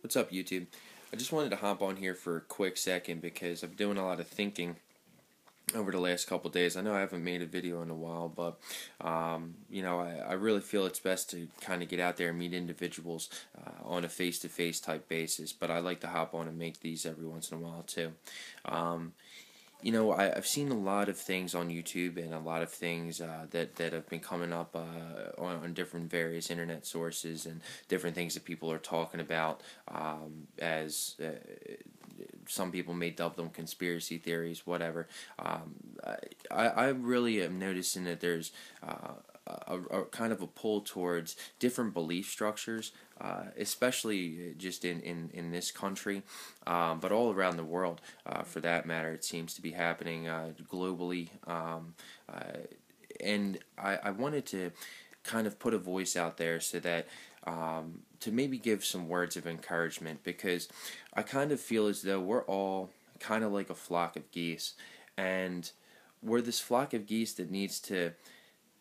What's up, YouTube? I just wanted to hop on here for a quick second because I'm doing a lot of thinking over the last couple days. I know I haven't made a video in a while, but I really feel it's best to kind of get out there and meet individuals on a face-to-face type basis. But I like to hop on and make these every once in a while too. I've seen a lot of things on YouTube and a lot of things that have been coming up on different various internet sources and different things that people are talking about as some people may dub them conspiracy theories, whatever. I really am noticing that there's a kind of a pull towards different belief structures, especially just in this country, but all around the world, for that matter. It seems to be happening globally, and I wanted to kind of put a voice out there so that to maybe give some words of encouragement, because I kind of feel as though we're all kind of like a flock of geese, and we're this flock of geese that needs to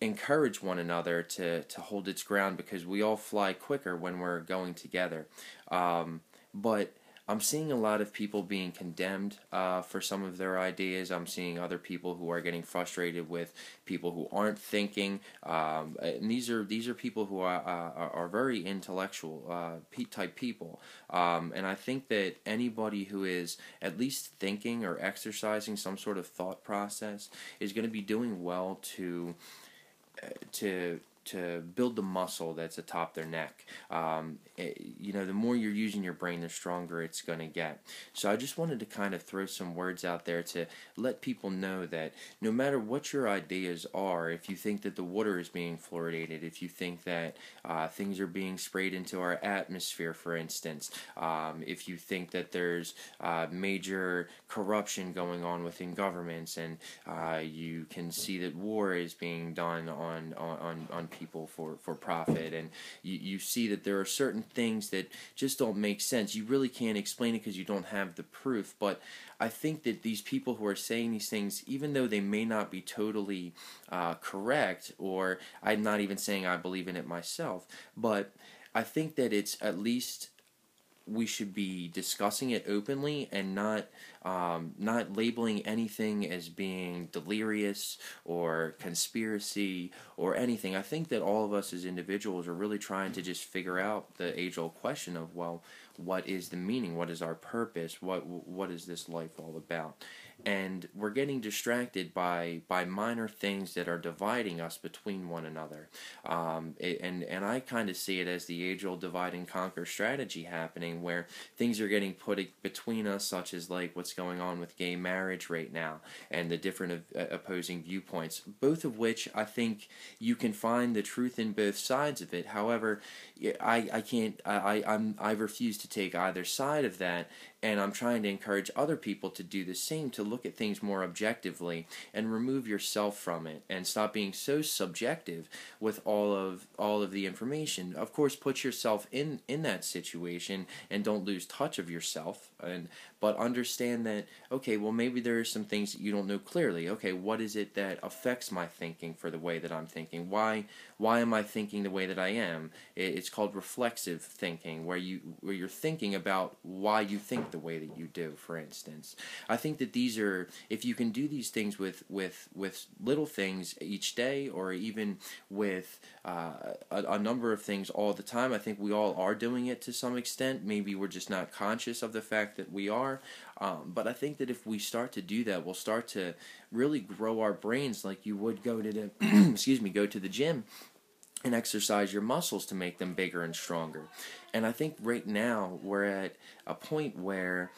encourage one another to hold its ground, because we all fly quicker when we're going together. But I'm seeing a lot of people being condemned for some of their ideas. I'm seeing other people who are getting frustrated with people who aren't thinking. And these are people who are very intellectual type people. And I think that anybody who is at least thinking or exercising some sort of thought process is going to be doing well to build the muscle that's atop their neck. The more you're using your brain, the stronger it's going to get. So I just wanted to kind of throw some words out there to let people know that no matter what your ideas are, if you think that the water is being fluoridated, if you think that things are being sprayed into our atmosphere, for instance, if you think that there's major corruption going on within governments, and you can see that war is being done on people for profit, and you see that there are certain things that just don't make sense. You really can't explain it because you don't have the proof. But I think that these people who are saying these things, even though they may not be totally correct, or I'm not even saying I believe in it myself, but I think that it's at least we should be discussing it openly and not labeling anything as being delirious or conspiracy or anything. I think that all of us as individuals are really trying to just figure out the age-old question of, well, what is the meaning? What is our purpose? What is this life all about? And we're getting distracted by minor things that are dividing us between one another. And I kind of see it as the age-old divide and conquer strategy happening, where things are getting put between us, such as like what's going on with gay marriage right now and the different opposing viewpoints, both of which I think you can find the truth in both sides of it. However, I refuse to take either side of that, and I'm trying to encourage other people to do the same, to look at things more objectively and remove yourself from it and stop being so subjective with all of the information. Of course, put yourself in that situation and don't lose touch of yourself, but understand that, okay, well, maybe there are some things that you don't know clearly. Okay, what is it that affects my thinking for the way that I'm thinking? Why am I thinking the way that I am? It's called reflexive thinking, where you're thinking about why you think the way that you do, for instance. I think that these are, if you can do these things with little things each day, or even with a number of things all the time, I think we all are doing it to some extent. Maybe we're just not conscious of the fact that we are. But I think that if we start to do that, we'll start to really grow our brains like you would go to the go to the gym and exercise your muscles to make them bigger and stronger. And I think right now we're at a point where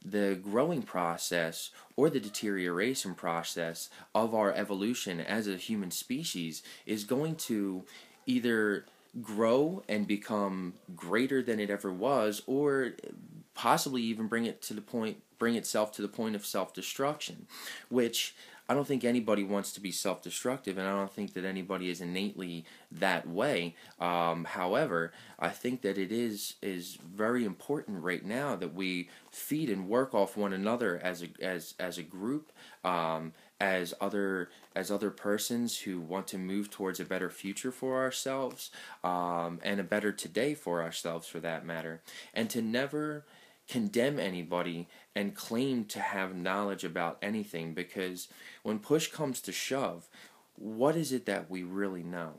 the growing process or the deterioration process of our evolution as a human species is going to either grow and become greater than it ever was, or possibly even bring itself to the point of self-destruction, which I don't think anybody wants to be self-destructive, and I don't think that anybody is innately that way. However, I think that it is very important right now that we feed and work off one another as a group, as other persons who want to move towards a better future for ourselves, and a better today for ourselves, for that matter, and to never condemn anybody and claim to have knowledge about anything, because when push comes to shove, what is it that we really know?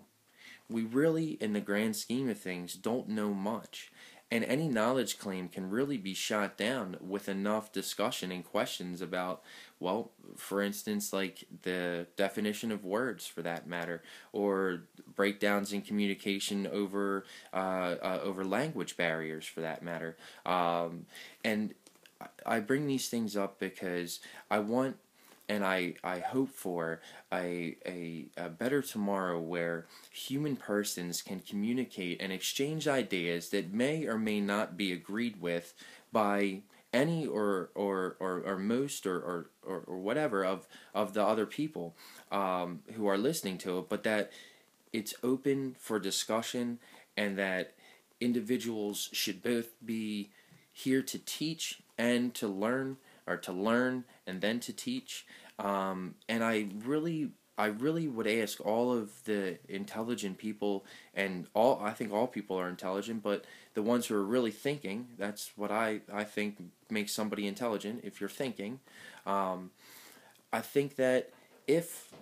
We really, in the grand scheme of things, don't know much. And any knowledge claim can really be shot down with enough discussion and questions about, well, for instance, like the definition of words, for that matter, or breakdowns in communication over language barriers, for that matter. And I bring these things up because I want and I hope for a better tomorrow where human persons can communicate and exchange ideas that may or may not be agreed with by any or most or whatever of the other people who are listening to it, but that it's open for discussion, and that individuals should both be here to teach and to learn, or to learn and then to teach. And I really would ask all of the intelligent people, and I think all people are intelligent, but the ones who are really thinking, that's what I think makes somebody intelligent, if you're thinking. I think that if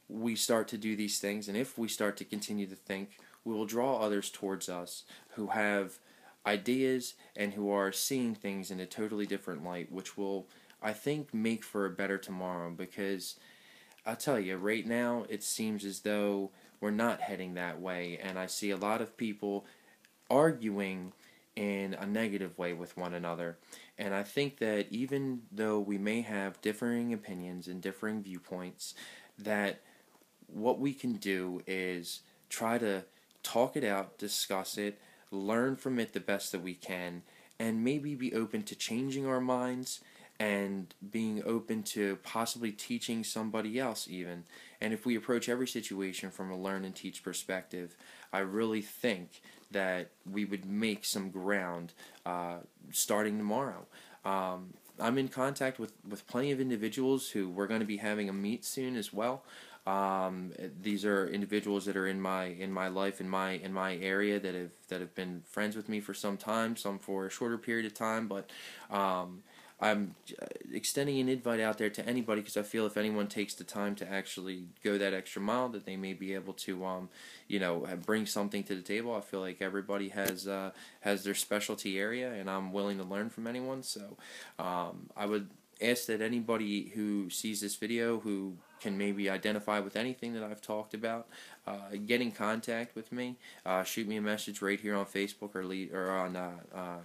we start to do these things, and if we start to continue to think, we will draw others towards us who have ideas and who are seeing things in a totally different light, which will, I think, make for a better tomorrow. Because I'll tell you, right now it seems as though we're not heading that way, and I see a lot of people arguing in a negative way with one another. And I think that even though we may have differing opinions and differing viewpoints, that what we can do is try to talk it out, discuss it, learn from it the best that we can, and maybe be open to changing our minds and being open to possibly teaching somebody else even. And if we approach every situation from a learn and teach perspective, I really think that we would make some ground starting tomorrow. I'm in contact with plenty of individuals who we're going to be having a meet soon as well. These are individuals that are in my life, in my area, that have been friends with me for some time, some for a shorter period of time, but I'm extending an invite out there to anybody, because I feel if anyone takes the time to actually go that extra mile, that they may be able to bring something to the table. I feel like everybody has their specialty area, and I'm willing to learn from anyone. So I would ask that anybody who sees this video, who can maybe identify with anything that I've talked about, get in contact with me. Shoot me a message right here on Facebook, or on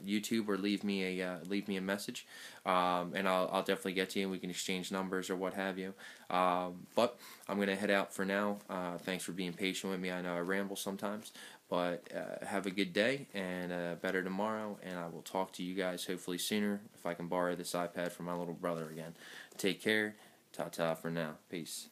YouTube, or leave me a message, and I'll definitely get to you, and we can exchange numbers or what have you. But I'm gonna head out for now. Thanks for being patient with me. I know I ramble sometimes, but have a good day and a better tomorrow, and I will talk to you guys hopefully sooner, if I can borrow this iPad from my little brother again. Take care. Ta-ta for now. Peace.